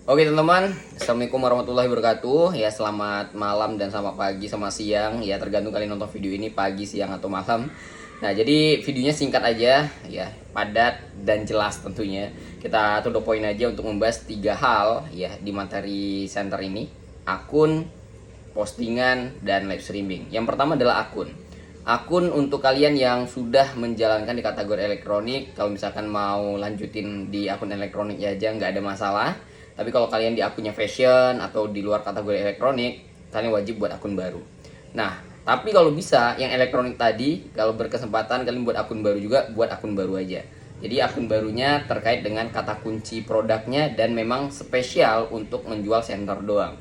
Oke teman-teman, Assalamualaikum warahmatullahi wabarakatuh. Ya selamat malam dan selamat pagi sama siang. Ya tergantung kalian nonton video ini pagi, siang atau malam. Nah jadi videonya singkat aja, ya padat dan jelas tentunya. Kita to the point aja untuk membahas tiga hal ya di materi center ini: akun, postingan, dan live streaming. Yang pertama adalah akun. Akun untuk kalian yang sudah menjalankan di kategori elektronik, kalau misalkan mau lanjutin di akun elektronik aja nggak ada masalah. Tapi kalau kalian di akunnya fashion atau di luar kategori elektronik, kalian wajib buat akun baru. Nah, tapi kalau bisa yang elektronik tadi, kalau berkesempatan kalian buat akun baru juga, buat akun baru aja. Jadi akun barunya terkait dengan kata kunci produknya dan memang spesial untuk menjual center doang.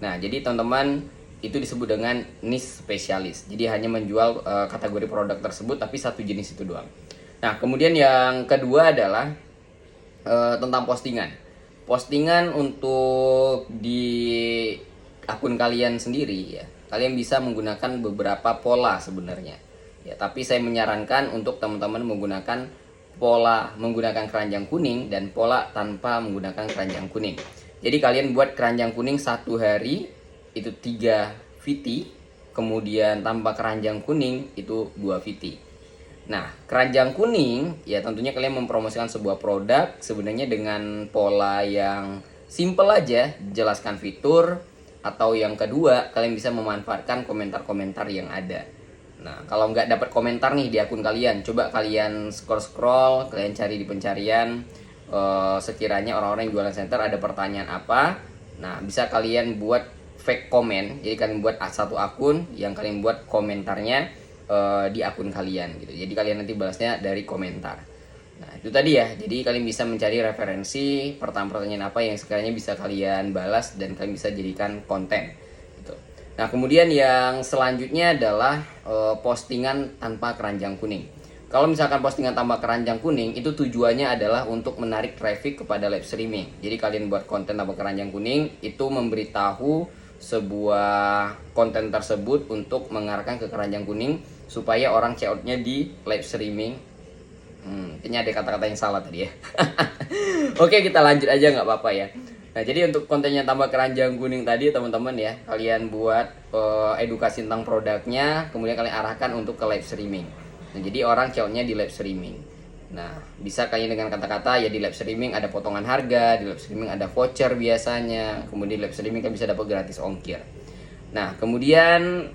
Nah, jadi teman-teman itu disebut dengan niche spesialis. Jadi hanya menjual kategori produk tersebut tapi satu jenis itu doang. Nah, kemudian yang kedua adalah tentang postingan. Postingan untuk di akun kalian sendiri ya. Kalian bisa menggunakan beberapa pola sebenarnya. Ya, tapi saya menyarankan untuk teman-teman menggunakan pola menggunakan keranjang kuning dan pola tanpa menggunakan keranjang kuning. Jadi kalian buat keranjang kuning satu hari itu 3 VT, kemudian tanpa keranjang kuning itu 2 VT. Nah, keranjang kuning ya tentunya kalian mempromosikan sebuah produk sebenarnya dengan pola yang simple aja, jelaskan fitur, atau yang kedua kalian bisa memanfaatkan komentar-komentar yang ada. Nah, kalau nggak dapat komentar nih di akun kalian, coba kalian scroll-scroll, kalian cari di pencarian sekiranya orang-orang yang jualan center ada pertanyaan apa. Nah, bisa kalian buat fake comment. Jadi kalian buat satu akun yang kalian buat komentarnya di akun kalian gitu. Jadi kalian nanti balasnya dari komentar. Nah, itu tadi ya. Jadi kalian bisa mencari referensi pertanyaan-pertanyaan apa yang sekiranya bisa kalian balas dan kalian bisa jadikan konten gitu. Nah, kemudian yang selanjutnya adalah postingan tanpa keranjang kuning. Kalau misalkan postingan tanpa keranjang kuning itu tujuannya adalah untuk menarik traffic kepada live streaming. Jadi kalian buat konten tanpa keranjang kuning itu memberitahu sebuah konten tersebut untuk mengarahkan ke keranjang kuning supaya orang check outnya di live streaming. Kayaknya ada kata-kata yang salah tadi ya. Oke, kita lanjut aja nggak apa-apa ya. Nah, jadi untuk kontennya tambah keranjang kuning tadi teman-teman ya, kalian buat edukasi tentang produknya, kemudian kalian arahkan untuk ke live streaming. Nah, jadi orang check-outnya di live streaming. Nah, bisa kalian dengan kata-kata ya di live streaming ada potongan harga, di live streaming ada voucher biasanya, kemudian di live streaming kan bisa dapat gratis ongkir. Nah, kemudian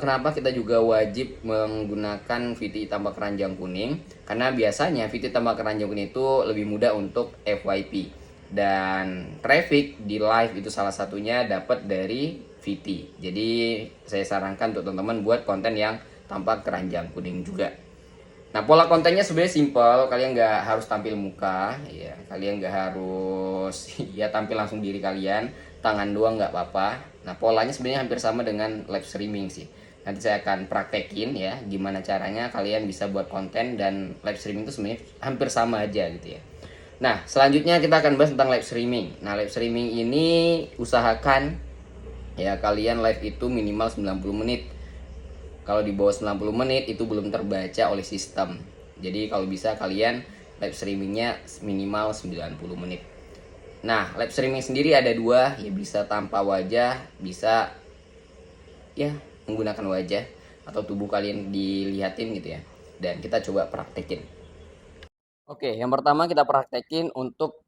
kenapa kita juga wajib menggunakan VT tambah keranjang kuning? Karena biasanya VT tambah keranjang kuning itu lebih mudah untuk FYP. Dan traffic di live itu salah satunya dapat dari VT. Jadi saya sarankan untuk teman-teman buat konten yang tanpa keranjang kuning juga. Nah, pola kontennya sebenarnya simpel, kalian nggak harus tampil muka, ya, kalian nggak harus ya tampil langsung diri kalian, tangan doang nggak apa-apa. Nah, polanya sebenarnya hampir sama dengan live streaming sih. Nanti saya akan praktekin ya, gimana caranya kalian bisa buat konten dan live streaming itu sebenarnya hampir sama aja gitu ya. Nah, selanjutnya kita akan bahas tentang live streaming. Nah, live streaming ini usahakan ya kalian live itu minimal 90 menit. Kalau di bawah 90 menit itu belum terbaca oleh sistem. Jadi kalau bisa kalian live streamingnya minimal 90 menit. Nah, live streaming sendiri ada dua, ya bisa tanpa wajah, bisa ya menggunakan wajah atau tubuh kalian dilihatin gitu ya. Dan kita coba praktekin. Oke, yang pertama kita praktekin untuk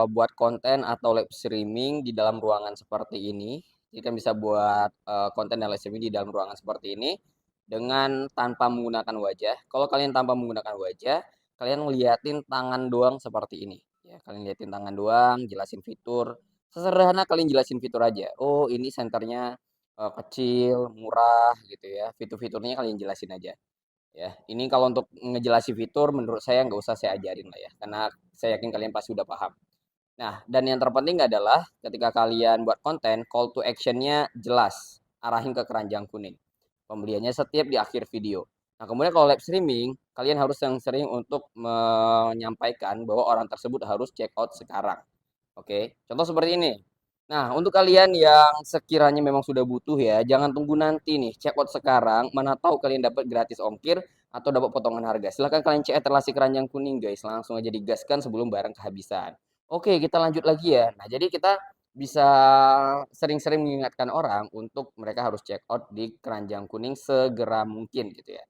buat konten atau live streaming di dalam ruangan seperti ini. Jadi kan bisa buat konten dan live streaming di dalam ruangan seperti ini dengan tanpa menggunakan wajah. Kalau kalian tanpa menggunakan wajah, kalian ngeliatin tangan doang seperti ini. Ya, kalian liatin tangan doang, jelasin fitur. Sesederhana kalian jelasin fitur aja. Oh, ini senternya kecil, murah gitu ya. Fitur-fiturnya kalian jelasin aja. Ya, ini kalau untuk ngejelasin fitur menurut saya nggak usah saya ajarin lah ya, karena saya yakin kalian pasti udah paham. Nah, dan yang terpenting adalah ketika kalian buat konten, call to action-nya jelas, arahin ke keranjang kuning. Pembeliannya setiap di akhir video. Nah, kemudian kalau live streaming, kalian harus yang sering untuk menyampaikan bahwa orang tersebut harus check out sekarang. Oke, contoh seperti ini. Nah, untuk kalian yang sekiranya memang sudah butuh ya, jangan tunggu nanti nih, check out sekarang, mana tahu kalian dapat gratis ongkir atau dapat potongan harga. Silahkan kalian cek relasi keranjang kuning guys, langsung aja digaskan sebelum barang kehabisan. Oke, kita lanjut lagi ya. Nah, jadi kita bisa sering-sering mengingatkan orang untuk mereka harus check out di keranjang kuning segera mungkin gitu ya.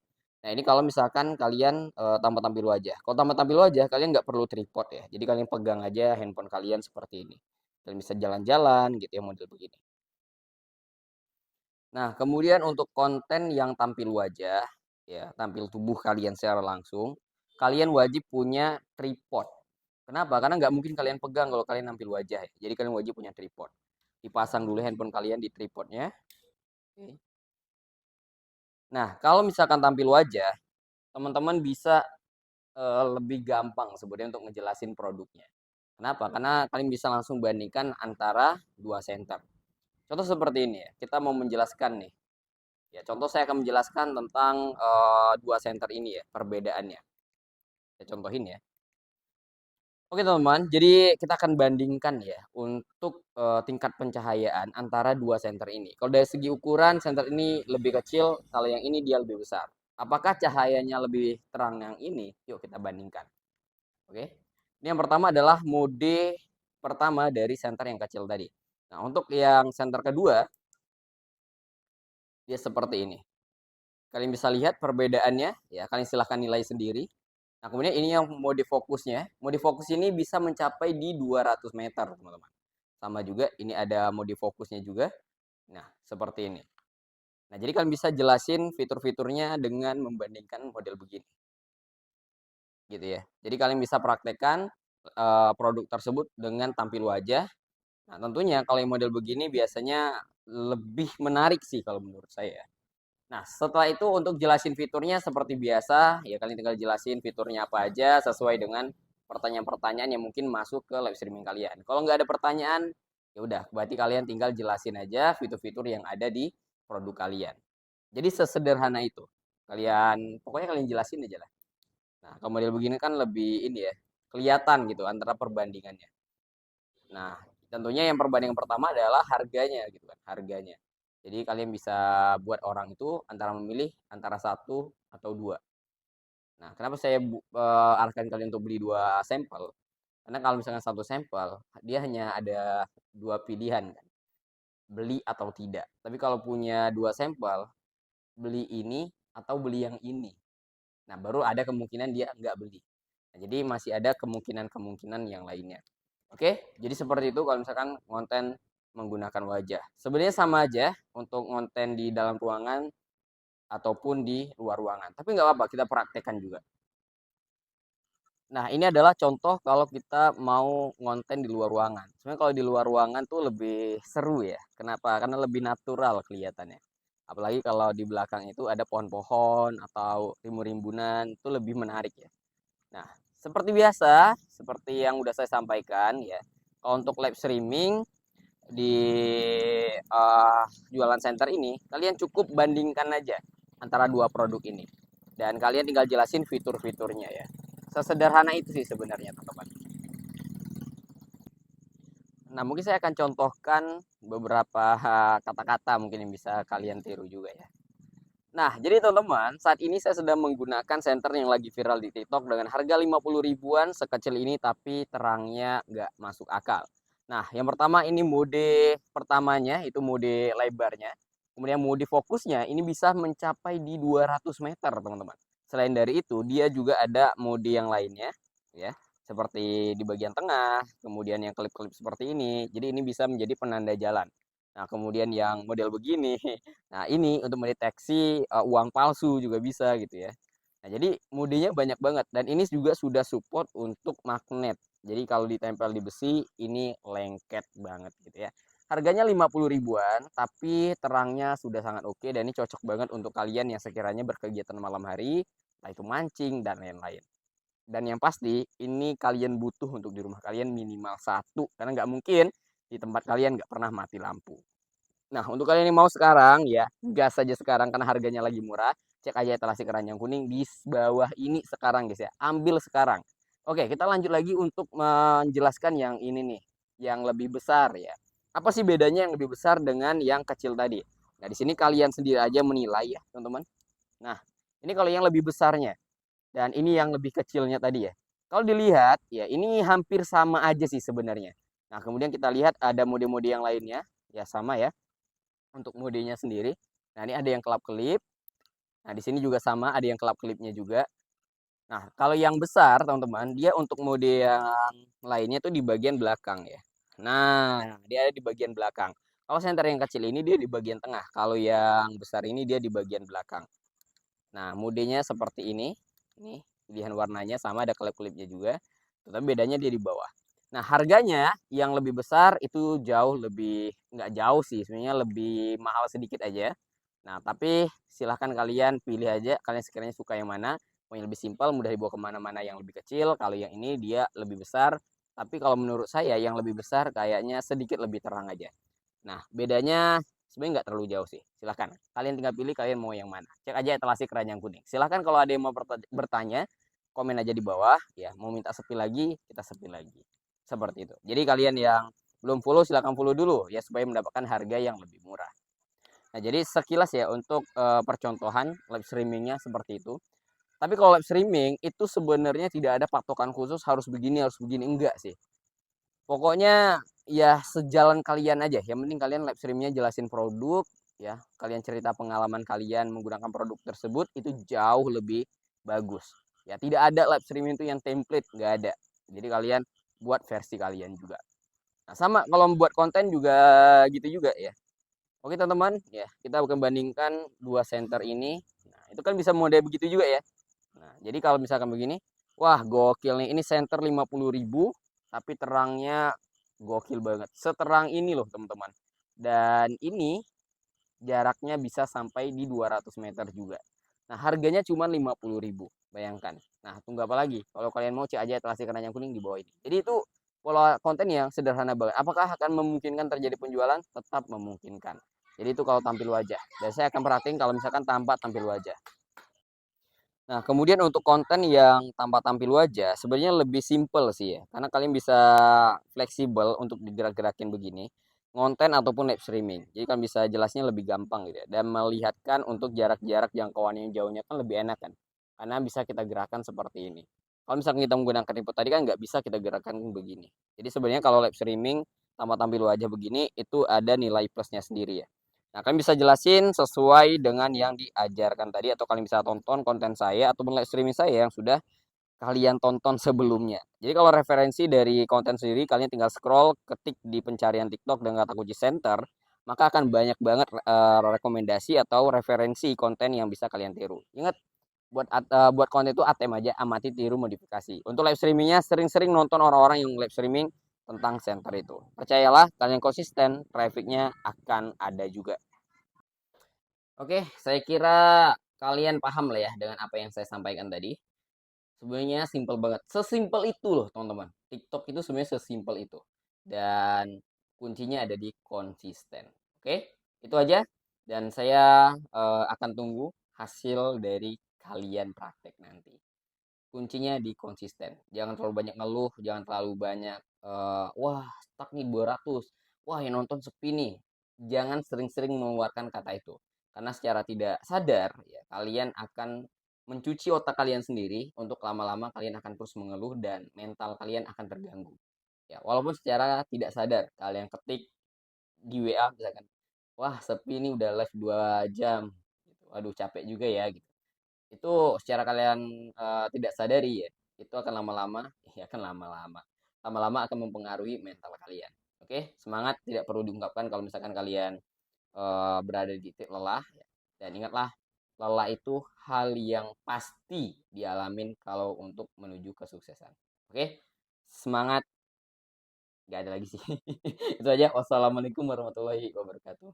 Nah, ini kalau misalkan kalian tanpa tampil wajah. Kalau tanpa tampil wajah, kalian nggak perlu tripod ya. Jadi kalian pegang aja handphone kalian seperti ini. Kalian bisa jalan-jalan gitu ya model begini. Nah, kemudian untuk konten yang tampil wajah, ya, tampil tubuh kalian secara langsung, kalian wajib punya tripod. Kenapa? Karena nggak mungkin kalian pegang kalau kalian tampil wajah ya. Jadi kalian wajib punya tripod. Dipasang dulu handphone kalian di tripodnya. Oke. Nah, kalau misalkan tampil wajah, teman-teman bisa lebih gampang sebenarnya untuk ngejelasin produknya. Kenapa? Karena kalian bisa langsung bandingkan antara dua center. Contoh seperti ini ya, kita mau menjelaskan nih. Ya, contoh saya akan menjelaskan tentang dua center ini ya, perbedaannya. Saya contohin ya. Oke teman-teman, jadi kita akan bandingkan ya untuk tingkat pencahayaan antara dua senter ini. Kalau dari segi ukuran, senter ini lebih kecil, kalau yang ini dia lebih besar. Apakah cahayanya lebih terang yang ini? Yuk kita bandingkan. Oke. Ini yang pertama adalah mode pertama dari senter yang kecil tadi. Nah, untuk yang senter kedua, dia seperti ini. Kalian bisa lihat perbedaannya, ya kalian silahkan nilai sendiri. Nah, kemudian ini yang mode fokusnya. Mode fokus ini bisa mencapai di 200 meter, teman-teman. Sama juga, ini ada mode fokusnya juga. Nah, seperti ini. Nah, jadi kalian bisa jelasin fitur-fiturnya dengan membandingkan model begini. Gitu ya. Jadi kalian bisa praktekkan produk tersebut dengan tampil wajah. Nah, tentunya kalau yang model begini biasanya lebih menarik sih kalau menurut saya. Nah, setelah itu untuk jelasin fiturnya seperti biasa, ya kalian tinggal jelasin fiturnya apa aja sesuai dengan pertanyaan-pertanyaan yang mungkin masuk ke live streaming kalian. Kalau nggak ada pertanyaan, ya udah, berarti kalian tinggal jelasin aja fitur-fitur yang ada di produk kalian. Jadi sesederhana itu. Pokoknya kalian jelasin aja lah. Nah, kalau model begini kan lebih ini ya, kelihatan gitu antara perbandingannya. Nah, tentunya yang perbandingan pertama adalah harganya gitu kan, harganya. Jadi kalian bisa buat orang itu antara memilih antara satu atau dua. Nah, kenapa saya arahkan kalian untuk beli dua sampel? Karena kalau misalkan satu sampel, dia hanya ada dua pilihan kan, beli atau tidak. Tapi kalau punya dua sampel, beli ini atau beli yang ini. Nah, baru ada kemungkinan dia nggak beli. Nah, jadi masih ada kemungkinan-kemungkinan yang lainnya. Oke, jadi seperti itu kalau misalkan konten menggunakan wajah. Sebenarnya sama aja untuk konten di dalam ruangan ataupun di luar ruangan. Tapi nggak apa-apa, kita praktekkan juga. Nah, ini adalah contoh kalau kita mau ngonten di luar ruangan. Sebenarnya kalau di luar ruangan tuh lebih seru ya. Kenapa? Karena lebih natural kelihatannya. Apalagi kalau di belakang itu ada pohon-pohon atau rimbunan itu lebih menarik ya. Nah, seperti biasa, seperti yang udah saya sampaikan ya. Kalau untuk live streaming di jualan center ini, kalian cukup bandingkan aja antara dua produk ini. Dan kalian tinggal jelasin fitur-fiturnya ya. Sesederhana itu sih sebenarnya teman-teman. Nah, mungkin saya akan contohkan beberapa kata-kata mungkin yang bisa kalian tiru juga ya. Nah, jadi teman-teman, saat ini saya sedang menggunakan senter yang lagi viral di TikTok dengan harga 50 ribuan sekecil ini tapi terangnya nggak masuk akal. Nah, yang pertama ini mode pertamanya itu mode lebarnya. Kemudian mode fokusnya ini bisa mencapai di 200 meter, teman-teman. Selain dari itu, dia juga ada mode yang lainnya ya, seperti di bagian tengah, kemudian yang kelip-kelip seperti ini. Jadi ini bisa menjadi penanda jalan. Nah, kemudian yang model begini. Nah, ini untuk mendeteksi uang palsu juga bisa gitu ya. Nah, jadi modenya banyak banget dan ini juga sudah support untuk magnet. Jadi kalau ditempel di besi ini lengket banget gitu ya. Harganya 50 ribuan, tapi terangnya sudah sangat oke dan ini cocok banget untuk kalian yang sekiranya berkegiatan malam hari, entah itu mancing dan lain-lain. Dan yang pasti ini kalian butuh untuk di rumah kalian minimal satu karena nggak mungkin di tempat kalian nggak pernah mati lampu. Nah, untuk kalian yang mau sekarang ya, gas saja sekarang karena harganya lagi murah. Cek aja etalase keranjang kuning di bawah ini sekarang guys ya. Ambil sekarang. Oke, kita lanjut lagi untuk menjelaskan yang ini nih, yang lebih besar ya. Apa sih bedanya yang lebih besar dengan yang kecil tadi? Nah, di sini kalian sendiri aja menilai ya, teman-teman. Nah, ini kalau yang lebih besarnya dan ini yang lebih kecilnya tadi ya. Kalau dilihat ya ini hampir sama aja sih sebenarnya. Nah, kemudian kita lihat ada mode-mode yang lainnya, ya sama ya untuk modenya sendiri. Nah, ini ada yang kelap-kelip. Nah, di sini juga sama, ada yang kelap-kelipnya juga. Nah, kalau yang besar, teman-teman, dia untuk mode yang lainnya tuh di bagian belakang ya. Nah, dia ada di bagian belakang. Kalau senter yang kecil ini dia di bagian tengah. Kalau yang besar ini dia di bagian belakang. Nah, modenya seperti ini. Ini pilihan warnanya sama, ada kelip-kelipnya juga. Tetapi bedanya dia di bawah. Nah, harganya yang lebih besar itu jauh lebih, nggak jauh sih, sebenarnya lebih mahal sedikit aja. Nah, tapi silahkan kalian pilih aja, kalian sekiranya suka yang mana. Mau yang lebih simpel, mudah dibawa kemana-mana yang lebih kecil. Kalau yang ini dia lebih besar. Tapi kalau menurut saya yang lebih besar kayaknya sedikit lebih terang aja. Nah, bedanya sebenarnya nggak terlalu jauh sih. Silahkan. Kalian tinggal pilih kalian mau yang mana. Cek aja etalase keranjang kuning. Silahkan kalau ada yang mau bertanya, komen aja di bawah. Ya, mau minta sepi lagi, kita sepi lagi. Seperti itu. Jadi kalian yang belum follow, silahkan follow dulu ya supaya mendapatkan harga yang lebih murah. Nah, jadi sekilas ya untuk percontohan live streamingnya seperti itu. Tapi kalau live streaming itu sebenarnya tidak ada patokan khusus harus begini, enggak sih. Pokoknya ya sejalan kalian aja. Yang penting kalian live streamingnya jelasin produk, ya. Kalian cerita pengalaman kalian menggunakan produk tersebut itu jauh lebih bagus. Ya, tidak ada live streaming itu yang template, nggak ada. Jadi kalian buat versi kalian juga. Nah, sama kalau membuat konten juga gitu juga ya. Oke teman-teman, ya kita akan bandingkan dua center ini. Nah, itu kan bisa mode begitu juga ya. Nah, jadi kalau misalkan begini, wah gokil nih. Ini center 50.000, tapi terangnya gokil banget. Seterang ini loh teman-teman. Dan ini jaraknya bisa sampai di 200 meter juga. Nah, harganya cuma 50.000. Bayangkan. Nah, tunggu apa lagi? Kalau kalian mau cek aja etalase keranjang kuning di bawah ini. Jadi itu pola konten yang sederhana banget. Apakah akan memungkinkan terjadi penjualan? Tetap memungkinkan. Jadi itu kalau tampil wajah. Dan saya akan perhatiin kalau misalkan tanpa tampil wajah. Nah, kemudian untuk konten yang tanpa tampil wajah, sebenarnya lebih simple sih ya. Karena kalian bisa fleksibel untuk digerak-gerakin begini, konten ataupun live streaming. Jadi kan bisa jelasnya lebih gampang gitu ya. Dan melihatkan untuk jarak-jarak jangkauan yang jauhnya kan lebih enak kan. Karena bisa kita gerakan seperti ini. Kalau misalkan kita menggunakan input tadi kan nggak bisa kita gerakan begini. Jadi sebenarnya kalau live streaming tanpa tampil wajah begini, itu ada nilai plusnya sendiri ya. Nah, kalian bisa jelasin sesuai dengan yang diajarkan tadi atau kalian bisa tonton konten saya atau live streaming saya yang sudah kalian tonton sebelumnya. Jadi kalau referensi dari konten sendiri kalian tinggal scroll, ketik di pencarian TikTok dengan kata kunci center, maka akan banyak banget rekomendasi atau referensi konten yang bisa kalian tiru. Ingat buat konten itu ATM aja, amati, tiru, modifikasi. Untuk live streamingnya sering-sering nonton orang-orang yang live streaming tentang center itu. Percayalah, kalian konsisten, trafficnya akan ada juga. Oke, saya kira kalian paham lah ya dengan apa yang saya sampaikan tadi. Sebenarnya simple banget. Sesimpel itu loh, teman-teman. TikTok itu sebenarnya sesimpel itu. Dan kuncinya ada di konsisten. Oke, itu aja. Dan saya akan tunggu hasil dari kalian praktek nanti. Kuncinya di konsisten. Jangan terlalu banyak ngeluh, jangan terlalu banyak wah, stuck nih 200. Wah, yang nonton sepi nih. Jangan sering-sering mengeluarkan kata itu. Karena secara tidak sadar ya kalian akan mencuci otak kalian sendiri untuk lama-lama kalian akan terus mengeluh dan mental kalian akan terganggu. Ya, walaupun secara tidak sadar kalian ketik di WA misalkan, wah sepi nih udah live 2 jam. Gitu. Waduh capek juga ya gitu. Itu secara kalian tidak sadari ya, itu akan lama-lama, ya akan lama-lama, lama-lama akan mempengaruhi mental kalian. Oke, semangat tidak perlu diungkapkan kalau misalkan kalian berada di titik lelah. Ya. Dan ingatlah, lelah itu hal yang pasti dialamin kalau untuk menuju kesuksesan. Oke, semangat, nggak ada lagi sih. Itu aja. Wassalamualaikum warahmatullahi wabarakatuh.